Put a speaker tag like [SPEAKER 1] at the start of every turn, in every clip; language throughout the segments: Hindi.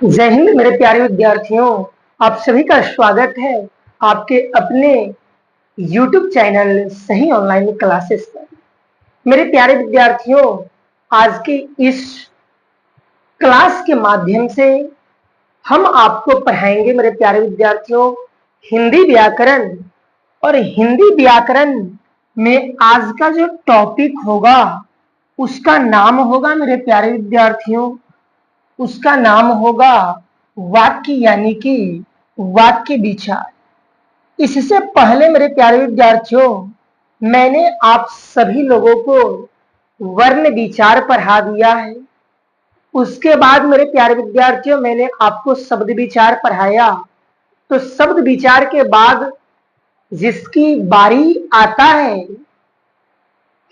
[SPEAKER 1] जय हिंद मेरे प्यारे विद्यार्थियों। आप सभी का स्वागत है आपके अपने YouTube चैनल सही ऑनलाइन क्लासेस पर। मेरे प्यारे विद्यार्थियों, आज की इस क्लास के माध्यम से हम आपको पढ़ाएंगे मेरे प्यारे विद्यार्थियों हिंदी व्याकरण। और हिंदी व्याकरण में आज का जो टॉपिक होगा उसका नाम होगा मेरे प्यारे विद्यार्थियों, उसका नाम होगा वाक्य, यानी कि वाक्य विचार। इससे पहले मेरे प्यारे विद्यार्थियों, मैंने आप सभी लोगों को वर्ण विचार पढ़ा दिया है। उसके बाद मेरे प्यारे विद्यार्थियों, मैंने आपको शब्द विचार पढ़ाया। तो शब्द विचार के बाद जिसकी बारी आता है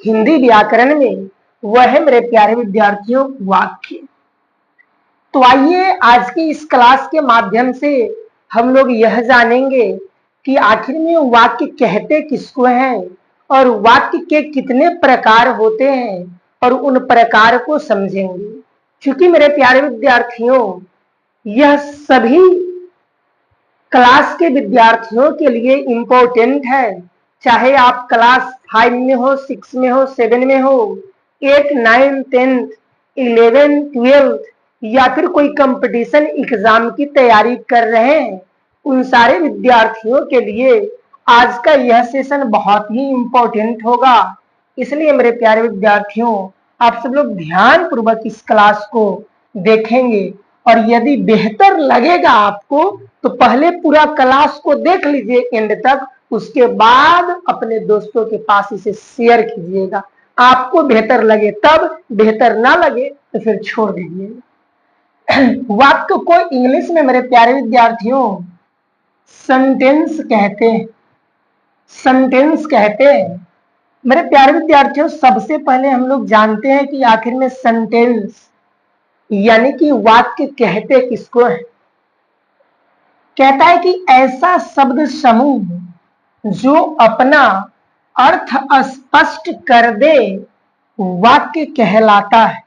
[SPEAKER 1] हिंदी व्याकरण में, वह है मेरे प्यारे विद्यार्थियों वाक्य। तो आइए आज की इस क्लास के माध्यम से हम लोग यह जानेंगे कि आखिर में वाक्य कहते किसको हैं और वाक्य के कितने प्रकार होते हैं और उन प्रकार को समझेंगे। क्योंकि मेरे प्यारे विद्यार्थियों, यह सभी क्लास के विद्यार्थियों के लिए इम्पोर्टेंट है। चाहे आप क्लास 5 में हो, 6 में हो, 7 में हो, 8, 9, 10, 11, 12 या फिर कोई कंपटीशन एग्जाम की तैयारी कर रहे हैं, उन सारे विद्यार्थियों के लिए आज का यह सेशन बहुत ही इम्पोर्टेंट होगा। इसलिए मेरे प्यारे विद्यार्थियों, आप सब लोग ध्यान पूर्वक इस क्लास को देखेंगे और यदि बेहतर लगेगा आपको तो पहले पूरा क्लास को देख लीजिए एंड तक, उसके बाद अपने दोस्तों के पास इसे शेयर कीजिएगा। आपको बेहतर लगे तब, बेहतर ना लगे तो फिर छोड़ दीजिएगा। वाक्य को इंग्लिश में मेरे प्यारे विद्यार्थियों सेंटेंस कहते हैं। सेंटेंस कहते हैं मेरे प्यारे विद्यार्थियों, सबसे पहले हम लोग जानते हैं कि आखिर में सेंटेंस यानी कि वाक्य कहते किसको है। कहता है कि ऐसा शब्द समूह जो अपना अर्थ स्पष्ट कर दे वाक्य कहलाता है।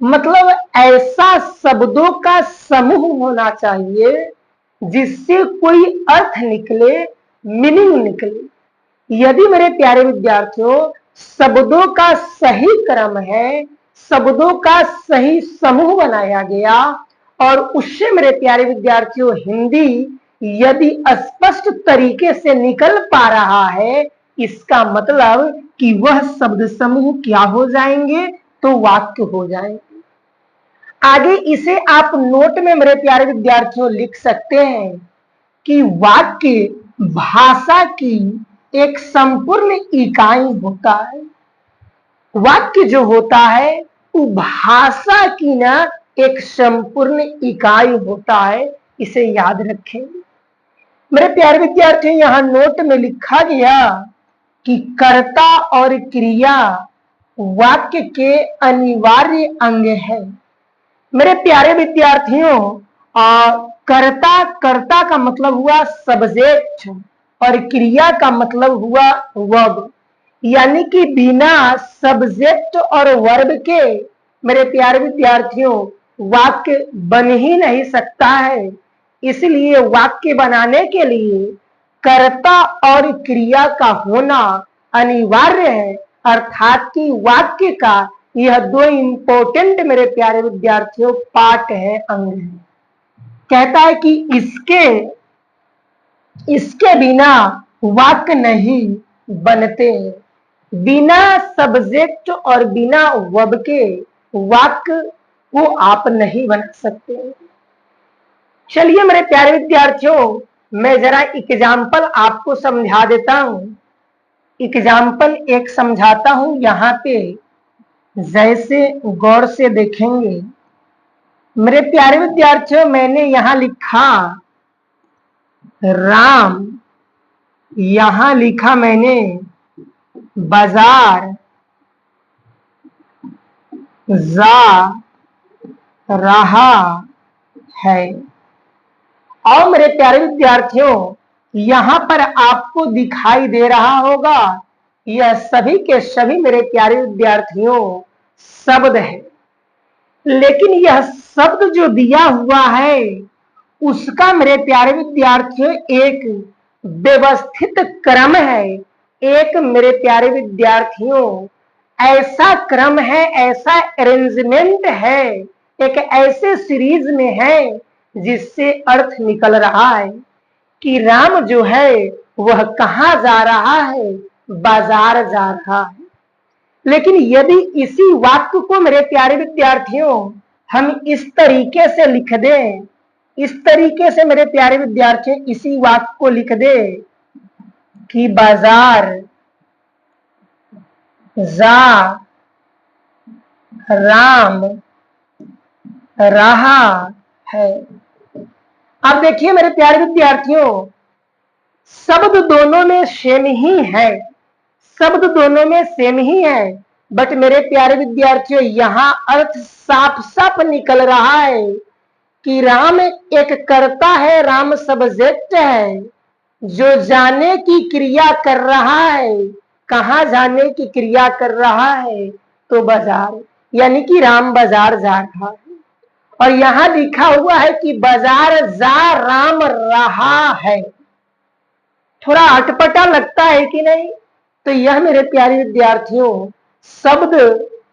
[SPEAKER 1] मतलब ऐसा शब्दों का समूह होना चाहिए जिससे कोई अर्थ निकले, मीनिंग निकले। यदि मेरे प्यारे विद्यार्थियों शब्दों का सही क्रम है, शब्दों का सही समूह बनाया गया और उससे मेरे प्यारे विद्यार्थियों हिंदी यदि स्पष्ट तरीके से निकल पा रहा है, इसका मतलब कि वह शब्द समूह क्या हो जाएंगे, तो वाक्य हो जाएंगे। आगे इसे आप नोट में मेरे प्यारे विद्यार्थियों लिख सकते हैं कि वाक्य भाषा की एक संपूर्ण इकाई होता है। वाक्य जो होता है वो भाषा की ना एक संपूर्ण इकाई होता है, इसे याद रखें। मेरे प्यारे विद्यार्थियों, यहाँ नोट में लिखा गया कि कर्ता और क्रिया वाक्य के अनिवार्य अंग है। मेरे प्यारे विद्यार्थियों, कर्ता का मतलब हुआ सब्जेक्ट और क्रिया का मतलब हुआ वर्ब। यानी कि बिना सब्जेक्ट और वर्ब के मेरे प्यारे विद्यार्थियों वाक्य बन ही नहीं सकता है। इसलिए वाक्य बनाने के लिए कर्ता और क्रिया का होना अनिवार्य है, अर्थात कि वाक्य का यह दो इंपॉर्टेंट मेरे प्यारे विद्यार्थियों पार्ट है, अंग है। कहता है कि इसके बिना वाक्य नहीं बनते। बिना सब्जेक्ट और बिना वर्ब के वाक्य को आप नहीं बना सकते। चलिए मेरे प्यारे विद्यार्थियों, मैं जरा एग्जाम्पल आपको समझा देता हूं। एग्जाम्पल एक समझाता हूं, यहाँ पे जैसे गौर से देखेंगे। मेरे प्यारे विद्यार्थियों, मैंने यहां लिखा राम, यहां लिखा मैंने बाजार, जा रहा है। और मेरे प्यारे विद्यार्थियों, यहां पर आपको दिखाई दे रहा होगा यह सभी के सभी मेरे प्यारे विद्यार्थियों शब्द है। लेकिन यह शब्द जो दिया हुआ है उसका मेरे प्यारे विद्यार्थियों एक व्यवस्थित क्रम है। एक मेरे प्यारे विद्यार्थियों ऐसा क्रम है, ऐसा अरेंजमेंट है, एक ऐसे सीरीज में है जिससे अर्थ निकल रहा है कि राम जो है वह कहाँ जा रहा है, बाजार जा रहा है। लेकिन यदि इसी वाक्य को मेरे प्यारे विद्यार्थियों हम इस तरीके से लिख दें, इस तरीके से मेरे प्यारे विद्यार्थियों इसी वाक्य को लिख दे कि बाजार जा राम रहा है। अब देखिए मेरे प्यारे विद्यार्थियों, शब्द दोनों में सेम ही है, शब्द दोनों में सेम ही है, बट मेरे प्यारे विद्यार्थियों यहां अर्थ साफ साफ निकल रहा है कि राम एक कर्ता है, राम सब्जेक्ट है जो जाने की क्रिया कर रहा है। कहां जाने की क्रिया कर रहा है? तो बाजार, यानी कि राम बाजार जा रहा है। और यहां लिखा हुआ है कि बाजार जा राम रहा है। थोड़ा अटपटा लगता है कि नहीं? तो यह मेरे प्यारे विद्यार्थियों शब्द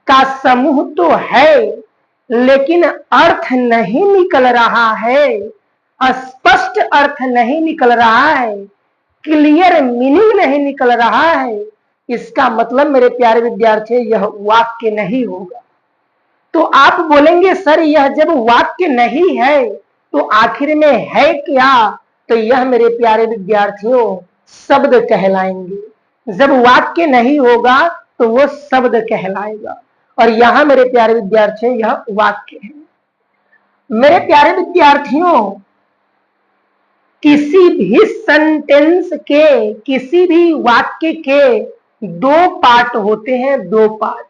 [SPEAKER 1] का समूह तो है, लेकिन अर्थ नहीं निकल रहा है, स्पष्ट अर्थ नहीं निकल रहा है, क्लियर मीनिंग नहीं निकल रहा है। इसका मतलब मेरे प्यारे विद्यार्थियों यह वाक्य नहीं होगा। तो आप बोलेंगे सर यह जब वाक्य नहीं है तो आखिर में है क्या? तो यह मेरे प्यारे विद्यार्थियों शब्द कहलाएंगे। जब वाक्य नहीं होगा तो वो शब्द कहलाएगा, और यहां मेरे प्यारे विद्यार्थियों यह वाक्य है। मेरे प्यारे विद्यार्थियों किसी भी सेंटेंस के, किसी भी वाक्य के दो पार्ट होते हैं, दो पार्ट।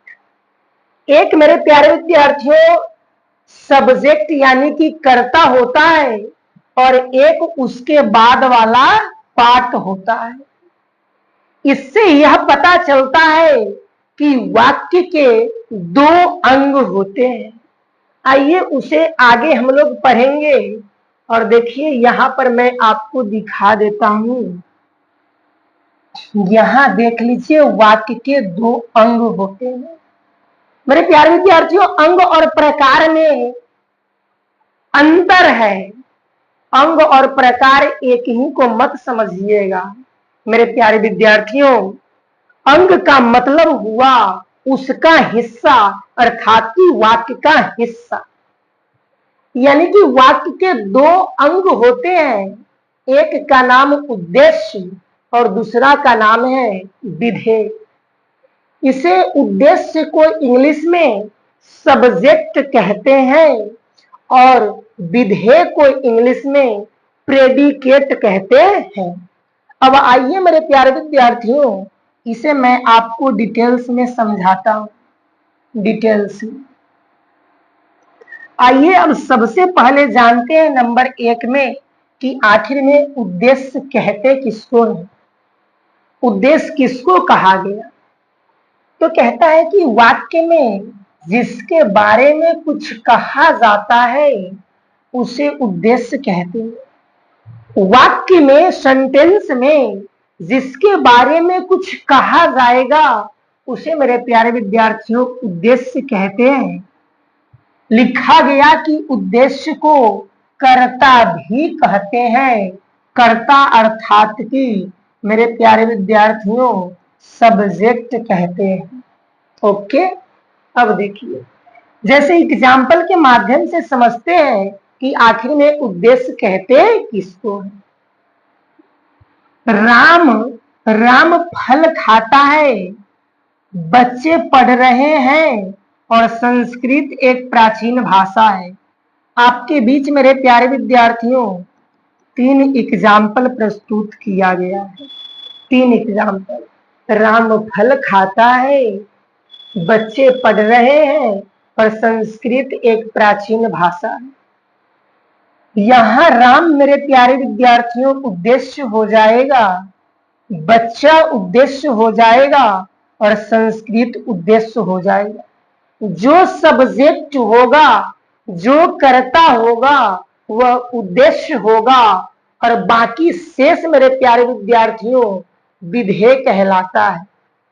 [SPEAKER 1] एक मेरे प्यारे विद्यार्थियों सब्जेक्ट यानी कि कर्ता होता है, और एक उसके बाद वाला पार्ट होता है। इससे यह पता चलता है कि वाक्य के दो अंग होते हैं। आइए उसे आगे हम लोग पढ़ेंगे। और देखिए यहां पर मैं आपको दिखा देता हूं, यहां देख लीजिए वाक्य के दो अंग होते हैं। मेरे प्यारे विद्यार्थियों अंग और प्रकार में अंतर है। अंग और प्रकार एक ही को मत समझिएगा मेरे प्यारे विद्यार्थियों। अंग का मतलब हुआ उसका हिस्सा, अर्थात कि वाक्य का हिस्सा। यानी कि वाक्य के दो अंग होते हैं, एक का नाम उद्देश्य और दूसरा का नाम है विधेय। इसे उद्देश्य को इंग्लिश में सब्जेक्ट कहते हैं और विधेय को इंग्लिश में प्रेडिकेट कहते हैं। अब आइए मेरे प्यारे विद्यार्थियों इसे मैं आपको डिटेल्स में समझाता हूं। डिटेल्स में आइए अब सबसे पहले जानते हैं नंबर 1 में कि आखिर में उद्देश्य कहते किसको है, उद्देश्य किसको कहा गया। तो कहता है कि वाक्य में जिसके बारे में कुछ कहा जाता है उसे उद्देश्य कहते हैं। वाक्य में, सेंटेंस में जिसके बारे में कुछ कहा जाएगा उसे मेरे प्यारे विद्यार्थियों उद्देश्य कहते हैं। लिखा गया कि उद्देश्य को कर्ता भी कहते हैं। कर्ता अर्थात कि मेरे प्यारे विद्यार्थियों सब्जेक्ट कहते हैं। ओके, अब देखिए जैसे एग्जाम्पल के माध्यम से समझते हैं कि आखिर में उद्देश्य कहते किसको है। राम फल खाता है, बच्चे पढ़ रहे हैं, और संस्कृत एक प्राचीन भाषा है। आपके बीच मेरे प्यारे विद्यार्थियों 3 एग्जाम्पल प्रस्तुत किया गया है। 3 एग्जाम्पल, राम फल खाता है, बच्चे पढ़ रहे हैं, और संस्कृत एक प्राचीन भाषा है। यहां राम मेरे प्यारे विद्यार्थियों उद्देश्य हो जाएगा, बच्चा उद्देश्य हो जाएगा, और संस्कृत उद्देश्य हो जाएगा। जो सब्जेक्ट होगा, जो कर्ता होगा, वह उद्देश्य होगा, और बाकी शेष मेरे प्यारे विद्यार्थियों विधेय कहलाता है।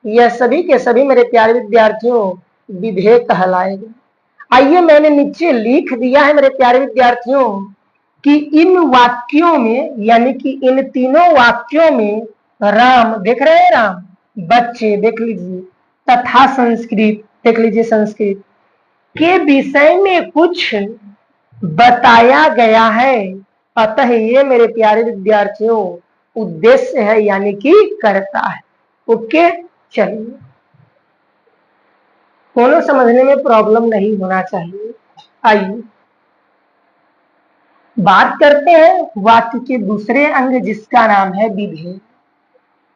[SPEAKER 1] यह सभी के सभी मेरे प्यारे विद्यार्थियों विधेय कहलाएगा। आइए, मैंने नीचे लिख दिया है मेरे प्यारे विद्यार्थियों कि इन वाक्यों में, यानी कि इन तीनों वाक्यों में राम, देख रहे हैं राम, बच्चे देख लीजिए, तथा संस्कृत देख लीजिए, संस्कृत के विषय में कुछ बताया गया है। अतः ये मेरे प्यारे विद्यार्थियों उद्देश्य है, यानी कि कर्ता है। ओके, चलिए, दोनों समझने में प्रॉब्लम नहीं होना चाहिए। आइए बात करते हैं वाक्य के दूसरे अंग, जिसका नाम है विधेय।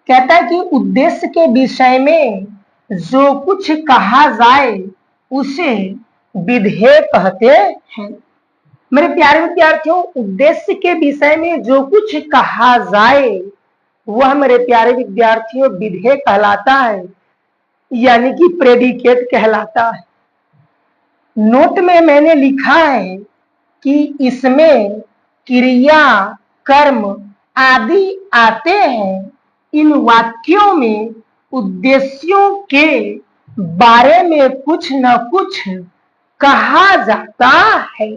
[SPEAKER 1] कहता है कि उद्देश्य के विषय में जो कुछ कहा जाए उसे विधेय कहते हैं। मेरे प्यारे विद्यार्थियों, उद्देश्य के विषय में जो कुछ कहा जाए वह मेरे प्यारे विद्यार्थियों विधेय कहलाता है, यानी कि प्रेडिकेट कहलाता है। नोट में मैंने लिखा है कि इसमें क्रिया, कर्म आदि आते हैं। इन वाक्यों में उद्देश्यों के बारे में कुछ न कुछ कहा जाता है।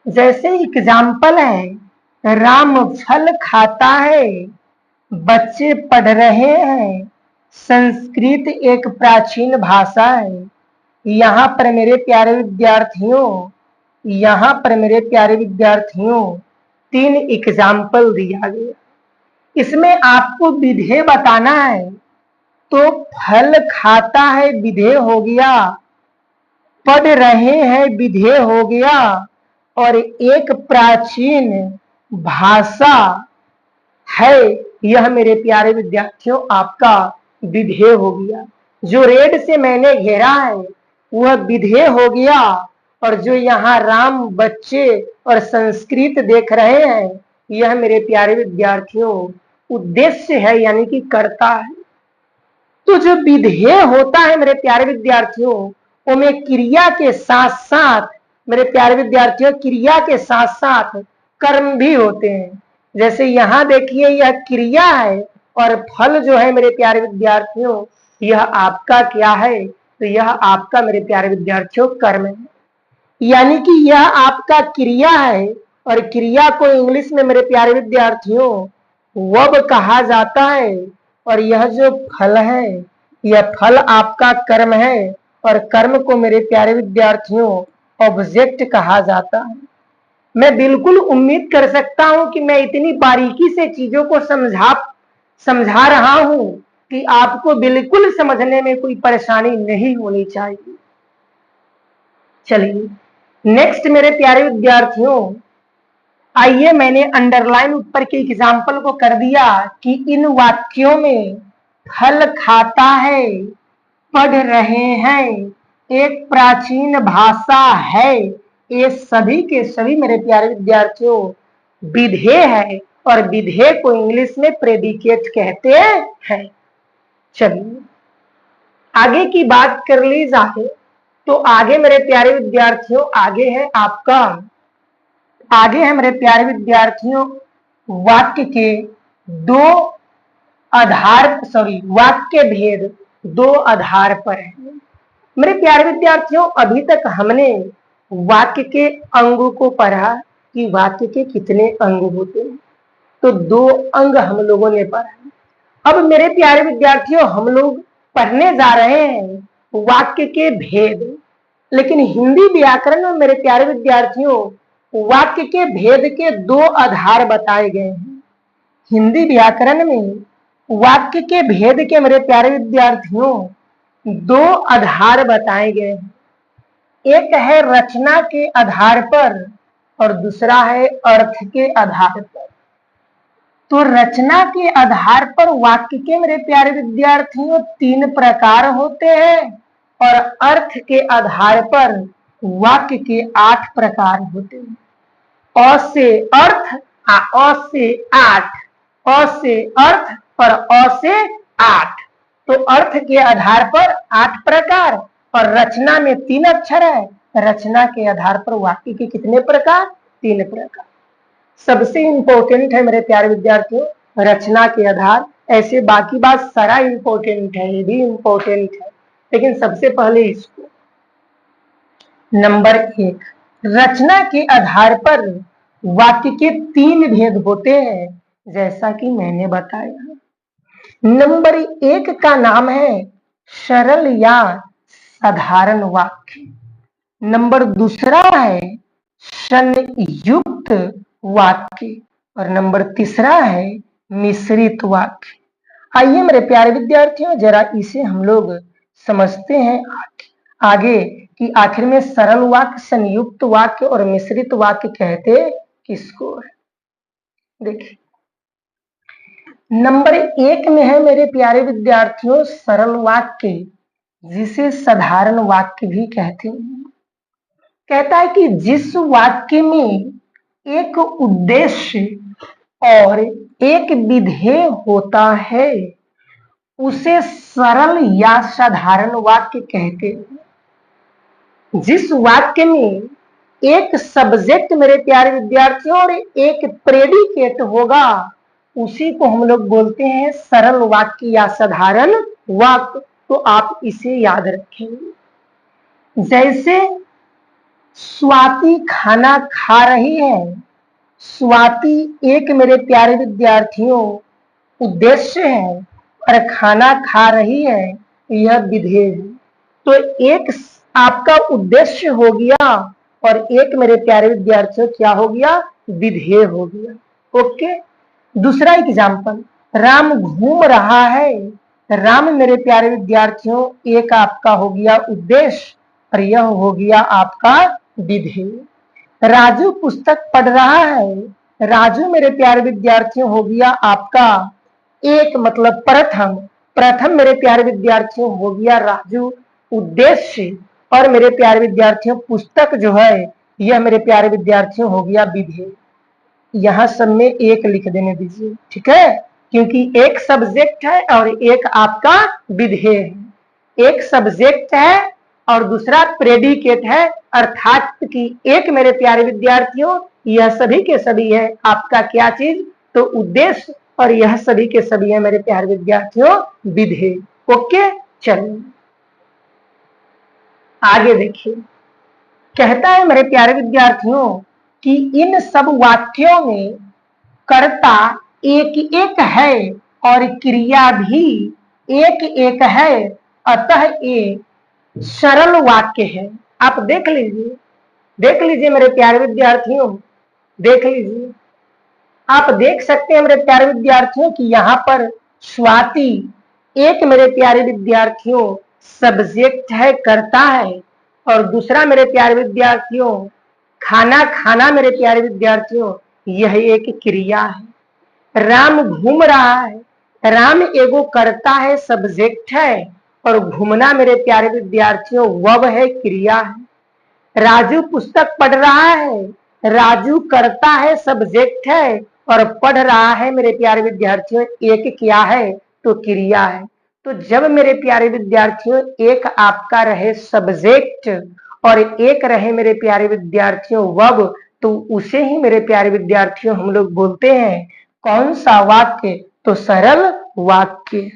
[SPEAKER 1] जैसे एग्जाम्पल है, राम फल खाता है, बच्चे पढ़ रहे हैं, संस्कृत एक प्राचीन भाषा है। यहाँ पर मेरे प्यारे विद्यार्थियों, यहाँ पर मेरे प्यारे विद्यार्थियों 3 एग्जाम्पल दिया गया। इसमें आपको विधेय बताना है, तो फल खाता है विधेय हो गया, पढ़ रहे हैं विधेय हो गया, और एक प्राचीन भाषा है, यह मेरे प्यारे विद्यार्थियों आपका विधेय हो गया। जो रेड से मैंने घेरा है वह विधेय हो गया, और जो यहाँ राम, बच्चे और संस्कृत देख रहे हैं यह मेरे प्यारे विद्यार्थियों उद्देश्य है, यानी कि कर्ता है। तो जो विधेय होता है मेरे प्यारे विद्यार्थियों, उनमें क्रिया के साथ साथ, मेरे प्यारे विद्यार्थियों, क्रिया के साथ साथ कर्म भी होते हैं। जैसे यहाँ देखिए, यह क्रिया है और फल जो है मेरे प्यारे विद्यार्थियों यह आपका क्या है, तो यह आपका मेरे प्यारे विद्यार्थियों कर्म है। यानी कि यह आपका क्रिया है, और क्रिया को इंग्लिश में मेरे प्यारे विद्यार्थियों वर्ब कहा जाता है, और यह जो फल है यह फल आपका कर्म है, और कर्म को मेरे प्यारे विद्यार्थियों ऑब्जेक्ट कहा जाता है। मैं बिल्कुल उम्मीद कर सकता हूं कि मैं इतनी बारीकी से चीजों को समझा रहा हूं कि आपको बिल्कुल समझने में कोई परेशानी नहीं होनी चाहिए। चलिए नेक्स्ट मेरे प्यारे विद्यार्थियों, आइए, मैंने अंडरलाइन ऊपर के एग्जाम्पल को कर दिया कि इन वाक्यों में फल खाता है, पढ़ रहे हैं, एक प्राचीन भाषा है, ये सभी के सभी मेरे प्यारे विद्यार्थियों विधेय है, और विधेय को इंग्लिश में प्रेडिकेट कहते हैं। चलिए आगे की बात कर ली जाए, तो आगे मेरे प्यारे विद्यार्थियों आगे है आपका, आगे है मेरे प्यारे विद्यार्थियों वाक्य के दो आधार, वाक्य भेद 2 आधार पर है। मेरे प्यारे विद्यार्थियों, अभी तक हमने वाक्य के अंग को पढ़ा कि वाक्य के कितने अंग होते हैं, तो 2 अंग हम लोगों ने पढ़ा। अब मेरे प्यारे विद्यार्थियों हम लोग पढ़ने जा रहे हैं वाक्य के भेद। लेकिन हिंदी व्याकरण में मेरे प्यारे विद्यार्थियों वाक्य के भेद के 2 आधार बताए गए हैं। हिंदी व्याकरण में वाक्य के भेद के मेरे प्यारे विद्यार्थियों 2 आधार बताए गए हैं। एक है रचना के आधार पर और दूसरा है अर्थ के आधार पर। तो रचना के आधार पर वाक्य के मेरे प्यारे विद्यार्थियों 3 प्रकार होते हैं, और अर्थ के आधार पर वाक्य के 8 प्रकार होते हैं। अ से अर्थ, अ से 8, अ से अर्थ और अ से 8। तो अर्थ के आधार पर 8 प्रकार और रचना में 3 अक्षर है। रचना के आधार पर वाक्य के कितने प्रकार? 3 प्रकार। सबसे इंपॉर्टेंट है मेरे प्यारे विद्यार्थियों रचना के आधार। ऐसे बाकी बात सारा इंपॉर्टेंट है, ये भी इंपॉर्टेंट है, लेकिन सबसे पहले इसको। नंबर 1, रचना के आधार पर वाक्य के 3 भेद होते हैं, जैसा कि मैंने बताया। नंबर 1 का नाम है सरल या साधारण वाक्य। नंबर दूसरा है संयुक्त वाक्य और नंबर तीसरा है मिश्रित वाक्य। आइए मेरे प्यारे विद्यार्थियों जरा इसे हम लोग समझते हैं आगे कि आखिर में सरल वाक्य, संयुक्त वाक्य और मिश्रित वाक्य कहते किसको है। देखिए नंबर 1 में है मेरे प्यारे विद्यार्थियों सरल वाक्य, जिसे साधारण वाक्य भी कहते हैं। कहता है कि जिस वाक्य में एक उद्देश्य और एक विधेय होता है उसे सरल या साधारण वाक्य कहते हैं। जिस वाक्य में एक सब्जेक्ट मेरे प्यारे विद्यार्थियों और एक प्रेडिकेट होगा उसी को हम लोग बोलते हैं सरल वाक्य या साधारण वाक्य। तो आप इसे याद रखेंगे। जैसे स्वाति खाना खा रही है, स्वाति एक मेरे प्यारे विद्यार्थियों उद्देश्य है और खाना खा रही है यह विधेय है। तो एक आपका उद्देश्य हो गया और एक मेरे प्यारे विद्यार्थियों क्या हो गया? विधेय हो गया। ओके। दूसरा एग्जाम्पल, राम घूम रहा है। राम मेरे प्यारे विद्यार्थियों एक आपका हो गया उद्देश्य और यह हो गया आपका विधेय। राजू पुस्तक पढ़ रहा है। राजू मेरे प्यारे विद्यार्थियों हो गया आपका एक मतलब प्रथम मेरे प्यारे विद्यार्थियों हो गया राजू उद्देश्य और मेरे प्यारे विद्यार्थियों पुस्तक जो है यह मेरे प्यारे विद्यार्थियों हो गया विधेय। यहां सब में एक लिख देने दीजिए, ठीक है, क्योंकि एक सब्जेक्ट है और एक आपका विधेय है। एक सब्जेक्ट है और दूसरा प्रेडिकेट है, अर्थात कि एक मेरे प्यारे विद्यार्थियों यह सभी के सभी है आपका क्या चीज? तो उद्देश्य और यह सभी के सभी है मेरे प्यारे विद्यार्थियों विधेय। ओके, चलिए आगे देखिए। कहता है मेरे प्यारे विद्यार्थियों कि इन सब वाक्यों में कर्ता एक एक है और क्रिया भी एक एक है, अतः ये सरल वाक्य है। आप देख लीजिए मेरे प्यारे विद्यार्थियों, देख लीजिए। आप देख सकते हैं मेरे प्यारे विद्यार्थियों कि यहाँ पर स्वाति एक मेरे प्यारे विद्यार्थियों सब्जेक्ट है, कर्ता है, और दूसरा मेरे प्यारे विद्यार्थियों खाना खाना मेरे प्यारे विद्यार्थियों यह एक क्रिया है। राम घूम रहा है, राम एगो कर्ता है, सब्जेक्ट है, और घूमना मेरे प्यारे विद्यार्थियों वर्ब है, क्रिया है। राजू पुस्तक पढ़ रहा है, राजू कर्ता है, सब्जेक्ट है, और पढ़ रहा है मेरे प्यारे विद्यार्थियों एक क्या है? तो क्रिया है। तो जब मेरे प्यारे विद्यार्थियों एक आपका रहे सब्जेक्ट और एक रहे मेरे प्यारे विद्यार्थियों वर्ब, तो उसे ही मेरे प्यारे विद्यार्थियों हम लोग बोलते हैं कौन सा वाक्य? तो सरल वाक्य।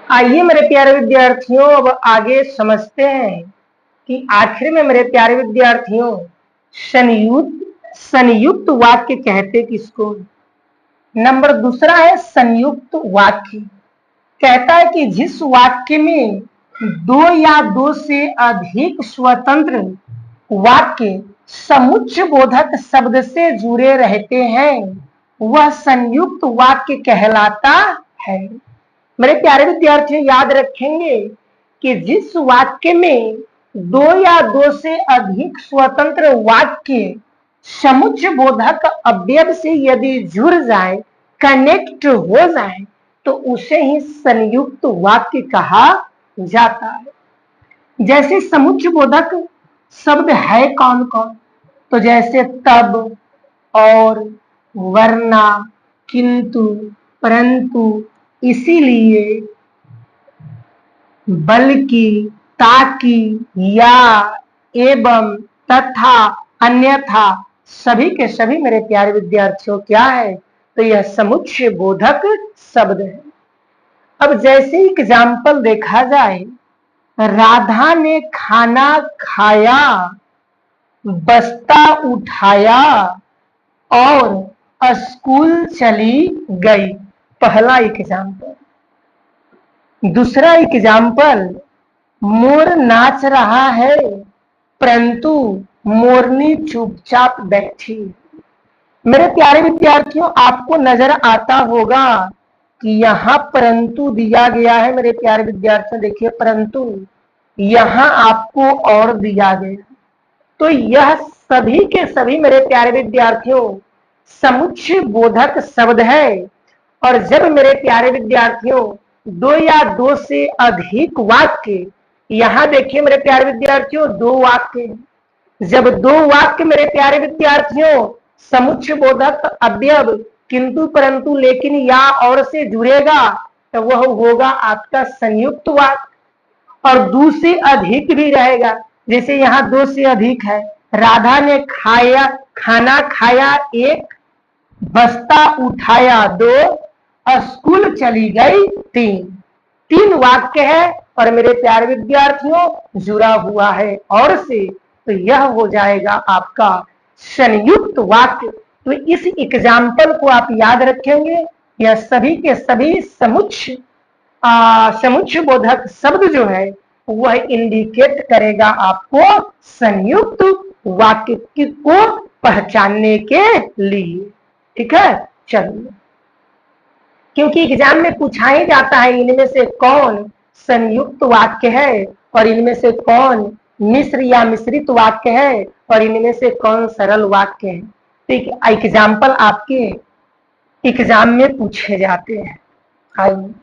[SPEAKER 1] आइए मेरे प्यारे विद्यार्थियों अब आगे समझते हैं कि आखिर में मेरे प्यारे विद्यार्थियों संयुक्त वाक्य कहते किसको? नंबर दूसरा है संयुक्त वाक्य। कहता है कि जिस वाक्य में 2 या 2 से अधिक स्वतंत्र वाक्य समुच्चय बोधक शब्द से जुड़े रहते हैं वह संयुक्त वाक्य कहलाता है। मेरे प्यारे विद्यार्थियों याद रखेंगे कि जिस वाक्य में 2 या 2 से अधिक स्वतंत्र वाक्य समुच्चय बोधक अवयव से यदि जुड़ जाए, कनेक्ट हो जाए, तो उसे ही संयुक्त वाक्य कहा जाता है। जैसे समुच्चय बोधक शब्द है कौन कौन? तो जैसे तब, और, वरना, किंतु, परंतु, इसीलिए, बल्कि, ताकि, या, एवं, तथा, अन्यथा, सभी के सभी मेरे प्यारे विद्यार्थियों क्या है? तो यह समुच्चय बोधक शब्द है। अब जैसे एग्जाम्पल देखा जाए, राधा ने खाना खाया, बस्ता उठाया और स्कूल चली गई, पहला एग्जाम्पल। दूसरा एग्जाम्पल, मोर नाच रहा है परंतु मोरनी चुपचाप बैठी। मेरे प्यारे विद्यार्थियों, आपको नजर आता होगा कि यहाँ परंतु दिया गया है। मेरे प्यारे विद्यार्थियों देखिए, परंतु यहाँ आपको और दिया गया। तो यह सभी के सभी मेरे प्यारे विद्यार्थियों समुच्चय बोधक शब्द है। और जब मेरे प्यारे विद्यार्थियों दो या दो से अधिक वाक्य, यहाँ देखिए मेरे प्यारे विद्यार्थियों दो वाक्य, जब दो वाक्य मेरे प्यारे विद्यार्थियों समुच्चय बोधक अवयव किंतु परंतु लेकिन या और से जुड़ेगा तो वह होगा आपका संयुक्त वाक्य। और दो से अधिक भी रहेगा, जैसे यहाँ दो से अधिक है, राधा ने खाना खाया एक, बस्ता उठाया दो, स्कूल चली गई तीन वाक्य है और मेरे प्यारे विद्यार्थियों जुड़ा हुआ है और से, तो यह हो जाएगा आपका संयुक्त वाक्य। तो इस एग्जाम्पल को आप याद रखेंगे। यह सभी के सभी समुच्चय बोधक शब्द जो है वह इंडिकेट करेगा आपको संयुक्त वाक्य को पहचानने के लिए। ठीक है, चलिए, क्योंकि एग्जाम में पूछा ही जाता है इनमें से कौन संयुक्त वाक्य है और इनमें से कौन मिश्र या मिश्रित वाक्य है और इनमें से कौन सरल वाक्य है। तो एग्जाम्पल आपके एग्जाम में पूछे जाते हैं। आइए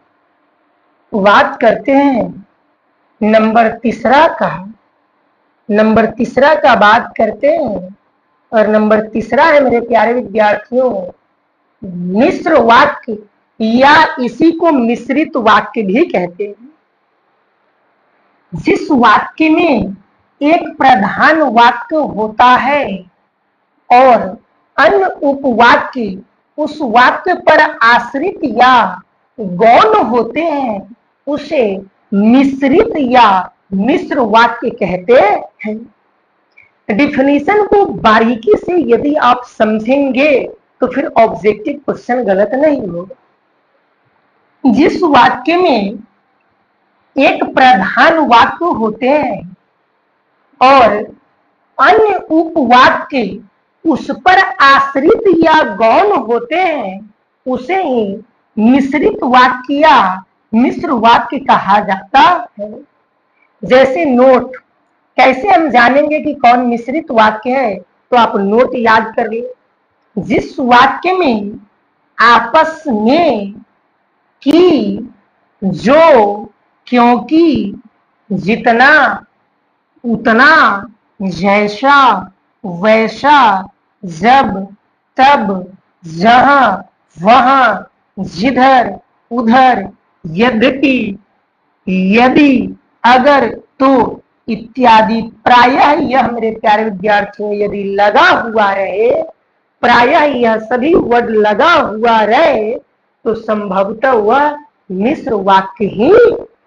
[SPEAKER 1] बात करते हैं नंबर तीसरा का बात करते हैं। और नंबर तीसरा है मेरे प्यारे विद्यार्थियों मिश्र वाक्य, या इसी को मिश्रित वाक्य भी कहते हैं। जिस वाक्य में एक प्रधान वाक्य होता है और अन्य उपवाक्य उस वाक्य पर आश्रित या गौण होते हैं, उसे मिश्रित या मिश्र वाक्य कहते हैं। डिफिनीशन को बारीकी से यदि आप समझेंगे तो फिर ऑब्जेक्टिव क्वेश्चन गलत नहीं होगा। जिस वाक्य में एक प्रधान वाक्य होते हैं और अन्य उपवाक्य उस पर आश्रित या गौण होते हैं, उसे ही मिश्रित वाक्य या मिश्र वाक्य कहा जाता है। जैसे नोट, कैसे हम जानेंगे कि कौन मिश्रित वाक्य है? तो आप नोट याद कर ले। जिस वाक्य में आपस में, कि, जो, क्योंकि, जितना, उतना, जैसा, वैसा, जब, तब, जहां, वहां, जिधर, उधर, यद्यपि, यदि, अगर, तो इत्यादि प्रायः यह मेरे प्यारे विद्यार्थियों यदि लगा हुआ रहे, प्रायः यह सभी वर्ड लगा हुआ रहे तो संभवतः वह मिश्र वाक्य ही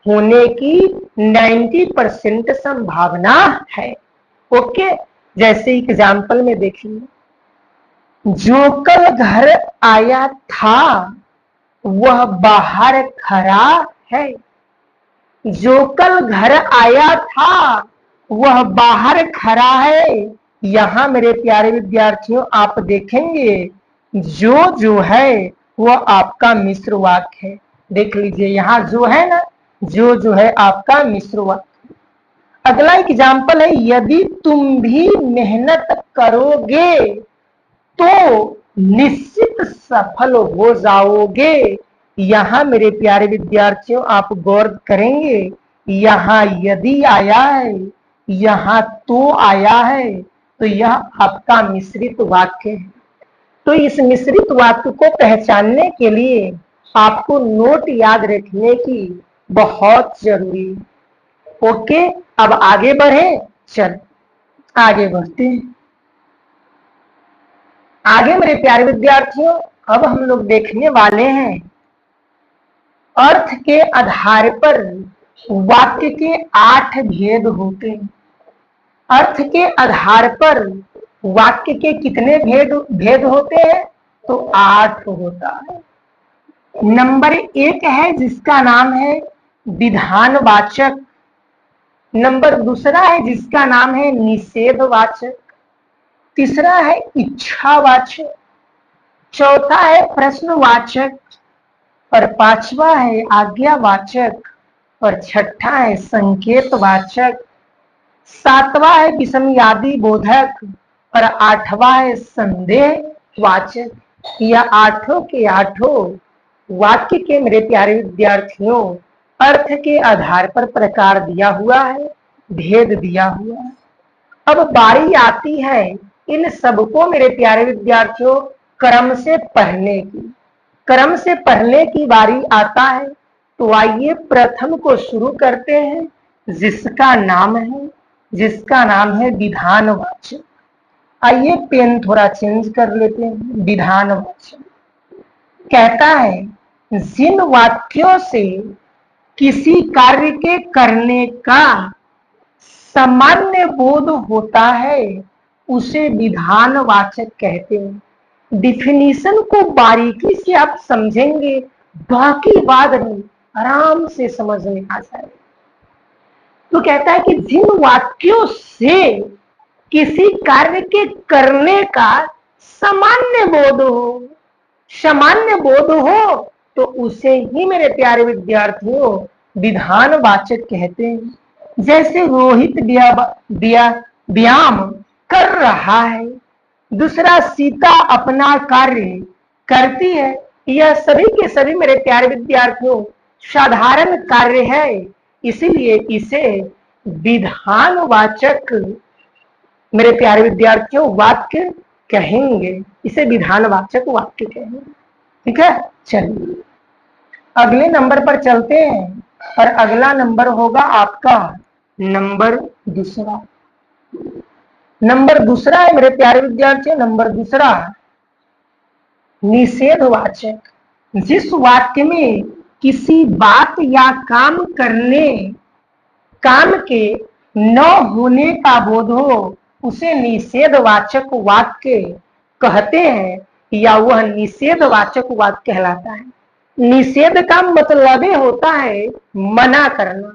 [SPEAKER 1] होने की 90% संभावना है। ओके, जैसे एग्जाम्पल में देखिए, जो कल घर आया था वह बाहर खड़ा है। जो कल घर आया था वह बाहर खड़ा है। यहाँ मेरे प्यारे विद्यार्थियों आप देखेंगे जो है वह आपका मिश्र वाक्य है। देख लीजिए, यहाँ जो है ना, जो है आपका मिश्र वाक्य। अगला एग्जाम्पल है, यदि तुम भी मेहनत करोगे तो निश्चित सफल हो जाओगे। यहाँ मेरे प्यारे विद्यार्थियों आप गौर करेंगे, यहाँ यदि आया है, यहाँ तो आया है, तो यह आपका मिश्रित वाक्य है। तो इस मिश्रित वाक्य को पहचानने के लिए आपको नोट याद रखने की बहुत जरूरी है। ओके, अब आगे बढ़े। चल आगे बढ़ते हैं। आगे मेरे प्यारे विद्यार्थियों, अब हम लोग देखने वाले हैं अर्थ के आधार पर वाक्य के 8 भेद होते हैं। अर्थ के आधार पर वाक्य के कितने भेद होते हैं? तो 8 होता है। नंबर 1 है जिसका नाम है विधानवाचक। नंबर दूसरा है जिसका नाम है निषेधवाचक। तीसरा है इच्छावाचक। चौथा है प्रश्नवाचक। और पांचवा है आज्ञावाचक। और छठा है संकेतवाचक। सातवां है विषमयादि बोधक। और आठवां है संदेहवाचक। यह आठों के आठों वाक्य के मेरे प्यारे विद्यार्थियों अर्थ के आधार पर प्रकार दिया हुआ है, भेद दिया हुआ है। अब बारी आती है इन सबको मेरे प्यारे विद्यार्थियों क्रम से पढ़ने की। क्रम से पढ़ने की बारी आता है। तो आइए प्रथम को शुरू करते हैं, जिसका नाम है विधानवाचक। आइए पेन थोड़ा चेंज कर लेते हैं। विधानवाचक कहता है जिन वाक्यों से किसी कार्य के करने का सामान्य बोध होता है उसे विधानवाचक कहते हैं। डिफिनीशन को बारीकी से आप समझेंगे, बाकी बात नहीं, आराम से समझ में आ जाएगा। तो कहता है कि जिन वाक्यों से किसी कार्य के करने का सामान्य बोध हो तो उसे ही मेरे प्यारे विद्यार्थियों विधानवाचक कहते हैं। जैसे रोहित व्यायाम कर रहा है, दूसरा सीता अपना कार्य करती है। यह सभी के सभी मेरे प्यारे विद्यार्थियों साधारण कार्य है, इसीलिए इसे विधानवाचक मेरे प्यारे विद्यार्थियों वाक्य कहेंगे। इसे विधानवाचक वाक्य कहेंगे। ठीक है, चलिए अगले नंबर पर चलते हैं। और अगला नंबर होगा आपका नंबर दूसरा। नंबर दूसरा है मेरे प्यारे विद्यार्थियों, नंबर दूसरा निषेधवाचक। जिस वाक्य में किसी बात या काम के न होने का बोध हो उसे निषेधवाचक वाक्य कहते हैं, या वह निषेधवाचक वाक्य कहलाता है। निषेध का मतलब होता है मना करना।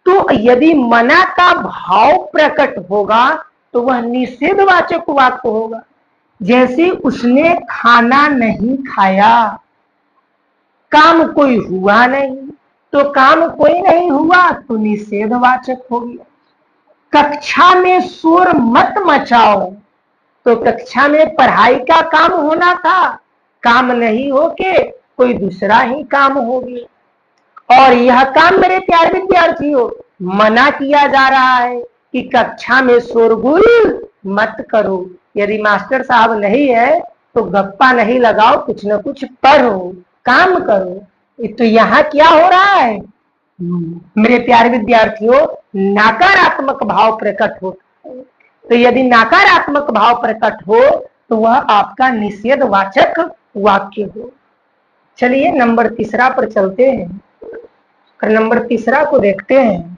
[SPEAKER 1] तो यदि मना का भाव प्रकट होगा तो वह निषेधवाचक वाक्य होगा। जैसे उसने खाना नहीं खाया, काम कोई हुआ नहीं, तो काम कोई नहीं हुआ तो निषेधवाचक हो गया। कक्षा में शोर मत मचाओ, तो कक्षा में पढ़ाई का काम होना था, काम नहीं होके कोई दूसरा ही काम हो गया। और यह काम मेरे प्यारे विद्यार्थियों मना किया जा रहा है कि कक्षा में शोरगुल मत करो। यदि मास्टर साहब नहीं है तो गप्पा नहीं लगाओ, कुछ न कुछ पढ़ो, काम करो। तो यहाँ क्या हो रहा है मेरे प्यारे विद्यार्थियों, नकारात्मक भाव प्रकट होता है। तो यदि नकारात्मक भाव प्रकट हो तो वह आपका निषेधवाचक वाक्य हो। चलिए नंबर तीसरा पर चलते हैं और नंबर तीसरा को देखते हैं।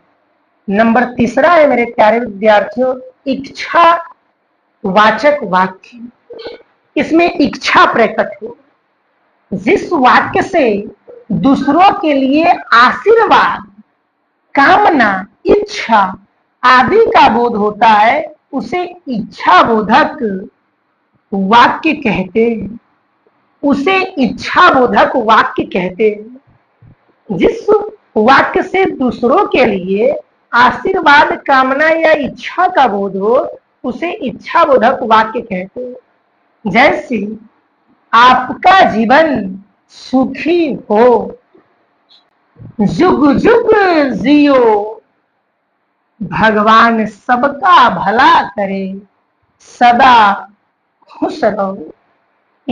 [SPEAKER 1] नंबर तीसरा है मेरे प्यारे विद्यार्थियों इच्छा वाचक वाक्य। इसमें इच्छा प्रकट हो। जिस वाक्य से दूसरों के लिए आशीर्वाद, कामना, इच्छा आदि का बोध होता है उसे इच्छा बोधक वाक्य कहते हैं। उसे इच्छा बोधक वाक्य कहते हैं। जिस वाक्य से दूसरों के लिए आशीर्वाद, कामना या इच्छा का बोध हो उसे इच्छा बोधक वाक्य कहते हैं। जैसे आपका जीवन सुखी हो, जुग जुग जियो, भगवान सबका भला करे, सदा खुश रहो।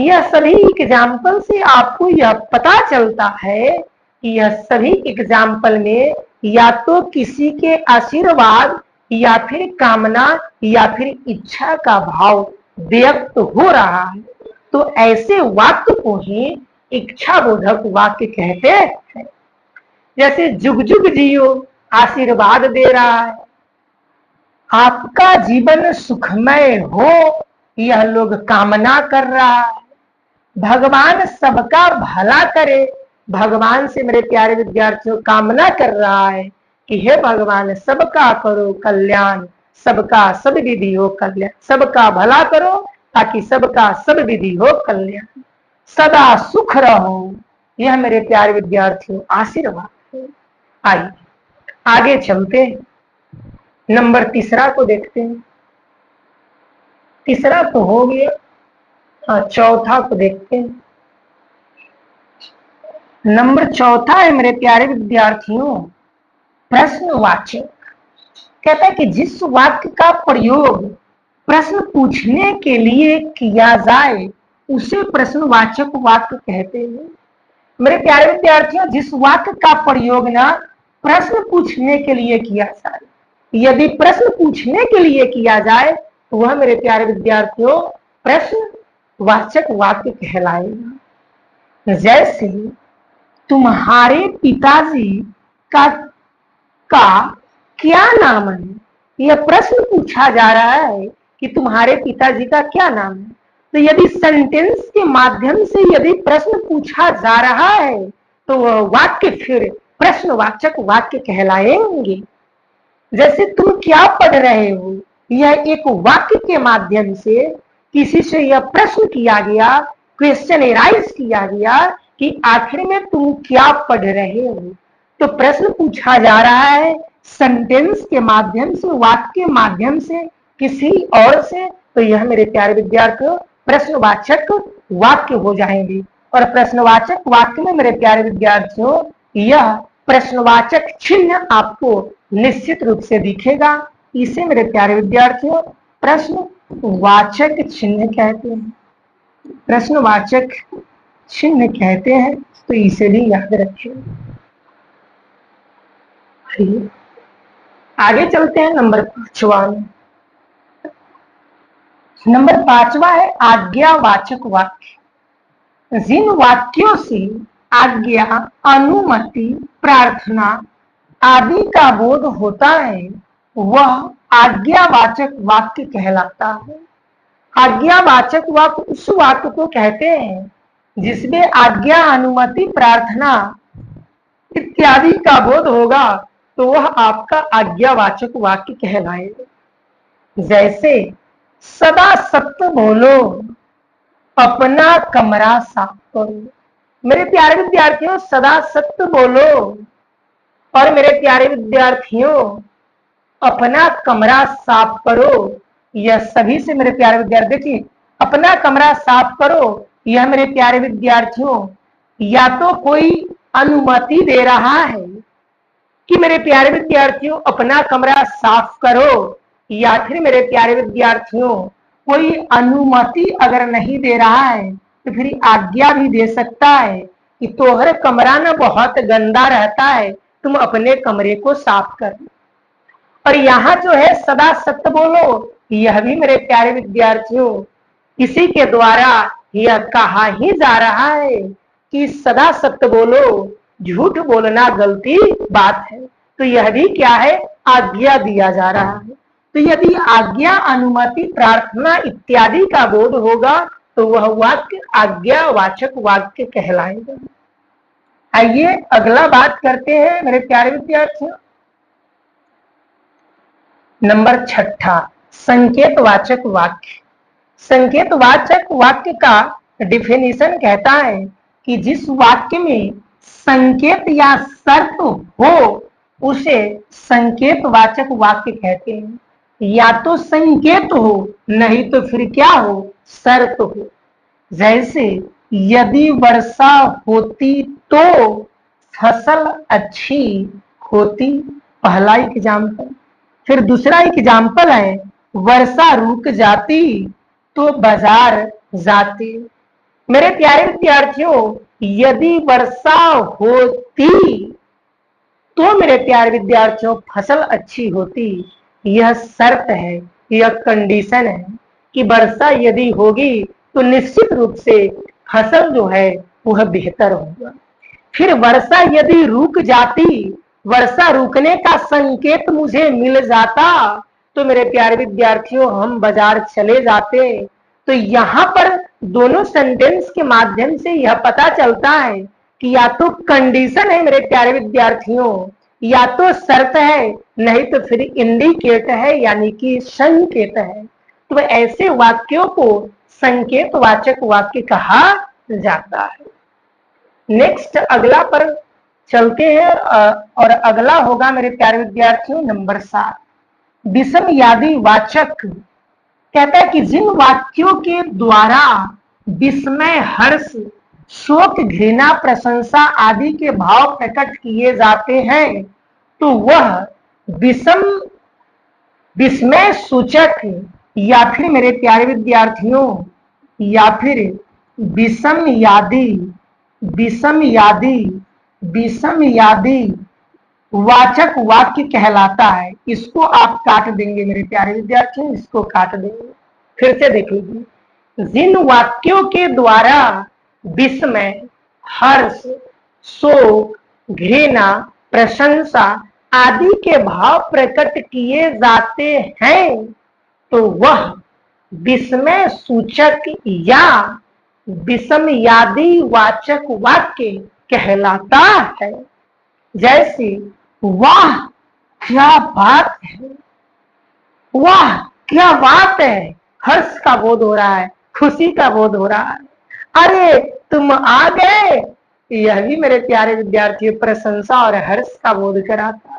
[SPEAKER 1] यह सभी एग्जाम्पल से आपको यह पता चलता है कि यह सभी एग्जाम्पल में या तो किसी के आशीर्वाद या फिर कामना या फिर इच्छा का भाव व्यक्त हो रहा है। तो ऐसे वाक्य को ही इच्छा बोधक वाक्य कहते हैं। जैसे जुग जुग जियो आशीर्वाद दे रहा है, आपका जीवन सुखमय हो यह लोग कामना कर रहा है, भगवान सबका भला करे, भगवान से मेरे प्यारे विद्यार्थियों कामना कर रहा है कि हे भगवान सबका करो कल्याण, सबका सब विधि हो कल्याण, सबका भला करो ताकि सबका सब विधि हो कल्याण, सदा सुख रहो, यह मेरे प्यारे विद्यार्थियों आशीर्वाद है। आइए आगे चलते हैं, नंबर तीसरा को देखते हैं। तीसरा तो हो गया, चौथा को देखते हैं। नंबर चौथा है मेरे प्यारे विद्यार्थियों प्रश्नवाचक। कहता है कि जिस वाक्य का प्रयोग प्रश्न पूछने के लिए किया जाए उसे प्रश्नवाचक वाक्य कहते हैं। मेरे प्यारे विद्यार्थियों जिस वाक्य का प्रयोग ना प्रश्न पूछने के लिए किया जाए, यदि प्रश्न पूछने के लिए किया जाए तो वह मेरे प्यारे विद्यार्थियों प्रश्नवाचक वाक्य कहलाएगा। जैसे तुम्हारे पिताजी का क्या नाम है, यह प्रश्न पूछा जा रहा है कि तुम्हारे पिताजी का क्या नाम है। तो यदि सेंटेंस के माध्यम से यदि प्रश्न पूछा जा रहा है तो वह वाक्य फिर प्रश्नवाचक वाक्य कहलाएंगे। जैसे तुम क्या पढ़ रहे हो, यह एक वाक्य के माध्यम से किसी से यह प्रश्न किया गया, क्वेश्चन एराइज किया गया कि आखिर में तुम क्या पढ़ रहे हो। तो प्रश्न पूछा जा रहा है सेंटेंस के माध्यम से, वाक्य के माध्यम से किसी और से, तो यह मेरे प्यारे विद्यार्थियों प्रश्नवाचक वाक्य हो जाएंगे। और प्रश्नवाचक वाक्य में मेरे प्यारे विद्यार्थियों यह प्रश्नवाचक चिन्ह आपको निश्चित रूप से दिखेगा। इसे मेरे प्यारे विद्यार्थियों प्रश्नवाचक चिन्ह कहते हैं, प्रश्नवाचक चिन्ह कहते हैं, तो इसे भी याद रखें। आगे चलते हैं नंबर 5वां में। नंबर 5वां है आज्ञावाचक वाक्य। जिन वाक्यों से आज्ञा, अनुमति, प्रार्थना आदि का बोध होता है वह आज्ञावाचक वाक्य कहलाता है। आज्ञावाचक वाक्य उस वाक्य को कहते हैं जिसमें आज्ञा, अनुमति, प्रार्थना इत्यादि का बोध होगा तो वह आपका आज्ञावाचक वाक्य कहलाएगा। जैसे सदा सत्य बोलो, अपना कमरा साफ करो। मेरे प्यारे विद्यार्थियों सदा सत्य बोलो और मेरे प्यारे विद्यार्थियों अपना कमरा साफ करो, यह सभी से मेरे प्यारे विद्यार्थी देखिए अपना कमरा साफ करो, यह मेरे प्यारे विद्यार्थियों या तो कोई अनुमति दे रहा है कि मेरे प्यारे विद्यार्थियों अपना कमरा साफ करो, या फिर मेरे प्यारे विद्यार्थियों कोई अनुमति अगर नहीं दे रहा है तो फिर आज्ञा भी दे सकता है कि तोहर कमरा ना बहुत गंदा रहता है, तुम अपने कमरे को साफ कर। और यहाँ जो है सदा सत्य बोलो, यह भी मेरे प्यारे विद्यार्थियों इसी के द्वारा यह कहा ही जा रहा है कि सदा सत्य बोलो, झूठ बोलना गलती बात है। तो यह भी क्या है आज्ञा दिया जा रहा है। तो यदि आज्ञा, अनुमति, प्रार्थना इत्यादि का बोध होगा तो वह वाक्य आज्ञावाचक वाक्य कहलाएगा। आइए अगला बात करते हैं मेरे प्यारे विद्यार्थियों। नंबर 6 संकेतवाचक वाक्य। संकेतवाचक वाक्य का डिफिनीशन कहता है कि जिस वाक्य में संकेत या शर्त हो उसे संकेतवाचक वाक्य कहते हैं। या तो संकेत हो नहीं तो फिर क्या हो शर्त हो। जैसे यदि वर्षा होती तो फसल अच्छी होती, पहला एग्जाम्पल। फिर दूसरा एग्जाम्पल है वर्षा रुक जाती तो बाजार जाते। मेरे प्यारे विद्यार्थियों, यदि वर्षा होती तो मेरे प्यारे विद्यार्थियों फसल अच्छी होती। यह शर्त है, यह कंडीशन है कि वर्षा यदि होगी तो निश्चित रूप से फसल जो है वह बेहतर होगा। फिर वर्षा यदि रुक जाती, वर्षा रुकने का संकेत मुझे मिल जाता तो मेरे प्यारे विद्यार्थियों हम बाजार चले जाते। तो यहाँ पर दोनों सेंटेंस के माध्यम से यह पता चलता है कि या तो कंडीशन है मेरे प्यारे विद्यार्थियों, या तो शर्त है, नहीं तो फिर इंडिकेट है यानी कि संकेत है। तो ऐसे वाक्यों को संकेतवाचक वाक्य कहा जाता है। नेक्स्ट अगला पर चलते हैं और अगला होगा मेरे प्यारे विद्यार्थियों नंबर 7, विषमयादी वाचक। कहता है कि जिन वाक्यों के द्वारा विस्मय, हर्ष, शोक, घृणा, प्रशंसा आदि के भाव प्रकट किए जाते हैं तो वह विस्मय सूचक या फिर मेरे प्यारे विद्यार्थियों या फिर विषमयादी वाचक वाक्य कहलाता है। इसको आप काट देंगे मेरे प्यारे विद्यार्थियों, इसको काट देंगे। फिर से देख लीजिए, जिन वाक्यों के द्वारा विस्मय, हर्ष, शोक, घृणा, प्रशंसा आदि के भाव प्रकट किए जाते हैं तो वह विस्मय सूचक या विषमयादी वाचक वाक्य कहलाता है। जैसे वाह क्या बात है, वाह क्या बात है, हर्ष का बोध हो रहा है, खुशी का बोध हो रहा है, अरे तुम आ गए, यह भी मेरे प्यारे विद्यार्थियों प्रशंसा और हर्ष का बोध कराता है।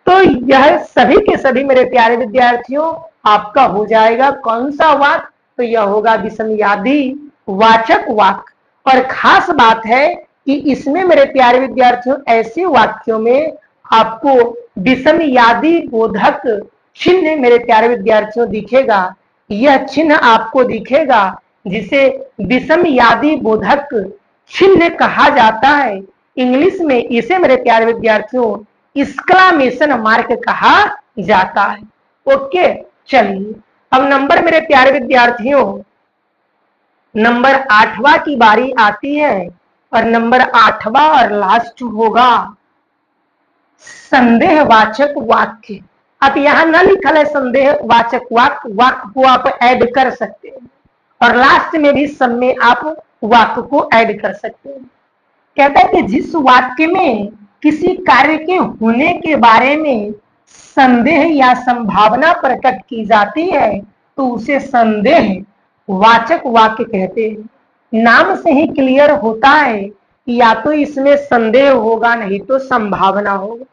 [SPEAKER 1] तो यह सभी के सभी मेरे प्यारे विद्यार्थियों आपका हो जाएगा कौन सा वाक्य, तो यह होगा विषमयादी वाचक वाक्य। और खास बात है कि इसमें मेरे प्यारे विद्यार्थियों ऐसे वाक्यों में आपको विषमयादी बोधक चिन्ह मेरे प्यारे विद्यार्थियों दिखेगा। यह चिन्ह आपको दिखेगा जिसे विषमयादी बोधक चिन्ह कहा जाता है। इंग्लिश में इसे मेरे प्यारे विद्यार्थियों एक्सक्लेमेशन मार्क कहा जाता है। ओके, चलिए अब नंबर मेरे प्यारे विद्यार्थियों नंबर 8वां की बारी आती है और नंबर 8वां और लास्ट होगा संदेहवाचक वाक्य। अब यहाँ न लिखा है संदेहवाचक वाक्य, वाक्य को आप ऐड कर सकते हैं और लास्ट में भी सब में आप वाक्य को ऐड कर सकते हैं। कहता है कि जिस वाक्य में किसी कार्य के होने के बारे में संदेह या संभावना प्रकट की जाती है तो उसे संदेह वाचक वाक्य कहते हैं। नाम से ही क्लियर होता है कि या तो इसमें संदेह होगा नहीं तो संभावना होगा।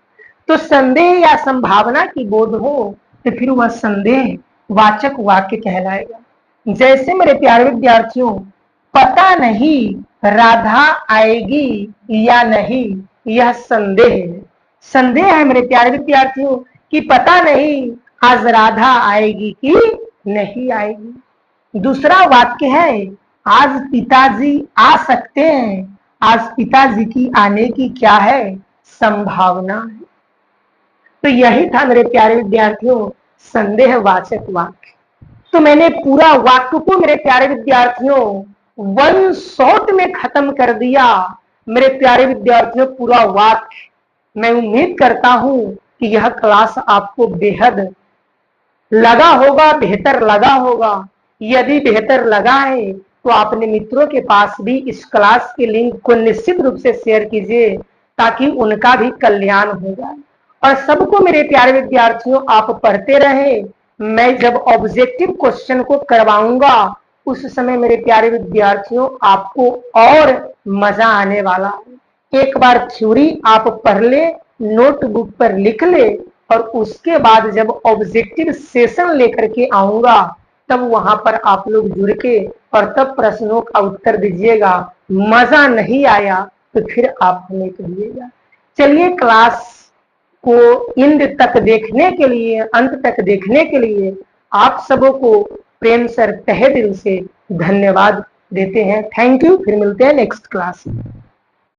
[SPEAKER 1] तो संदेह या संभावना की बोध हो तो फिर वह संदेह वाचक वाक्य कहलाएगा। जैसे मेरे प्यारे विद्यार्थियों, पता नहीं राधा आएगी या नहीं, यह संदेह है। संदेह है मेरे प्यारे विद्यार्थियों कि पता नहीं आज राधा आएगी कि नहीं आएगी। दूसरा वाक्य है आज पिताजी आ सकते हैं, आज पिताजी की आने की क्या है संभावना है। तो यही था मेरे प्यारे विद्यार्थियों संदेहवाचक वाक्य। तो मैंने पूरा वाक्य को मेरे प्यारे विद्यार्थियों वन शॉट में खत्म कर दिया। मेरे प्यारे विद्यार्थियों पूरा वाक्य मैं उम्मीद करता हूं कि यह क्लास आपको बेहद लगा होगा, बेहतर लगा होगा। यदि बेहतर लगा है तो अपने मित्रों के पास भी इस क्लास के लिंक को निश्चित रूप से शेयर कीजिए ताकि उनका भी कल्याण हो जाए। और सबको मेरे प्यारे विद्यार्थियों आप पढ़ते रहे। मैं जब ऑब्जेक्टिव क्वेश्चन को करवाऊंगा उस समय मेरे प्यारे विद्यार्थियों आपको और मजा आने वाला है। एक बार थ्योरी आप पढ़ ले, नोटबुक पर लिख ले और उसके बाद जब ऑब्जेक्टिव सेशन लेकर के आऊंगा तब वहां पर आप लोग जुड़ के और तब प्रश्नों का उत्तर दीजिएगा। मजा नहीं आया तो फिर आप हमें कहिएगा। चलिए क्लास को इंद तक देखने के लिए, अंत तक देखने के लिए आप सबों को प्रेम सर तहे दिल से धन्यवाद देते हैं। थैंक यू, फिर मिलते हैं नेक्स्ट क्लास में।